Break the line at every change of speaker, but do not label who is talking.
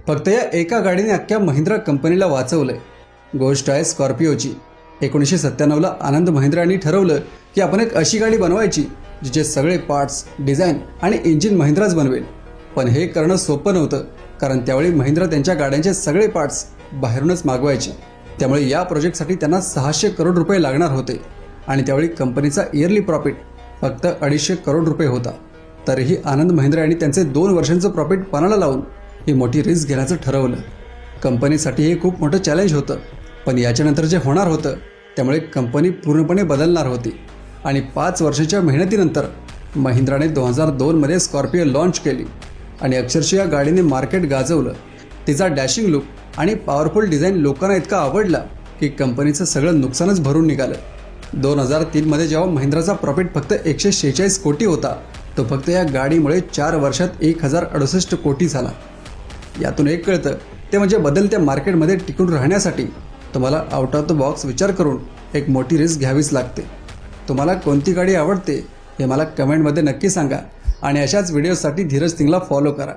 फक्त या एका गाडीने अख्ख्या महिंद्रा कंपनीला वाचवलंय। गोष्ट आहे स्कॉर्पिओची। 1997ला आनंद महिंद्रांनी ठरवलं की आपण एक अशी गाडी बनवायची जिचे सगळे पार्ट्स, डिझाईन आणि इंजिन महिंद्राच बनवेल। पण हे करणं सोपं नव्हतं, कारण त्यावेळी महिंद्रा त्यांच्या गाड्यांचे सगळे पार्ट्स बाहेरूनच मागवायचे। त्यामुळे या प्रोजेक्टसाठी त्यांना 600 करोड रुपये लागणार होते आणि त्यावेळी कंपनीचा इयरली प्रॉफिट फक्त 250 करोड रुपये होता। तरीही आनंद महिंद्रा यांनी त्यांचे 2 वर्षांचं प्रॉफिट पणाला लावून ही मोठी रिस्क घेण्याचं ठरवलं। कंपनीसाठी हे खूप मोठं चॅलेंज होतं, पण याच्यानंतर जे होणार होतं त्यामुळे कंपनी पूर्णपणे बदलणार होती। आणि 5 वर्षाच्या मेहनतीनंतर महिंद्राने 2002मध्ये स्कॉर्पिओ लॉन्च केली आणि अक्षरशः या गाडीने मार्केट गाजवलं। तिचा डॅशिंग लुक आणि पॉवरफुल डिझाईन लोकांना इतका आवडला की कंपनीचं सगळं नुकसानच भरून निघालं। 2003मध्ये जेव्हा महिंद्राचा प्रॉफिट फक्त 146 कोटी होता, तो फक्त या गाडीमुळे 4 वर्षात 1068 कोटी झाला। यातून एक कळतं ते म्हणजे बदलत्या मार्केटमध्ये टिकून राहण्यासाठी तुम्हाला आउट ऑफ द बॉक्स विचार करून एक मोठी रिस्क घ्यावीच लागते। तुम्हाला कोणती गाडी आवडते हे मला कमेंटमध्ये नक्की सांगा आणि अशाच व्हिडिओसाठी धीरज सिंगला फॉलो करा।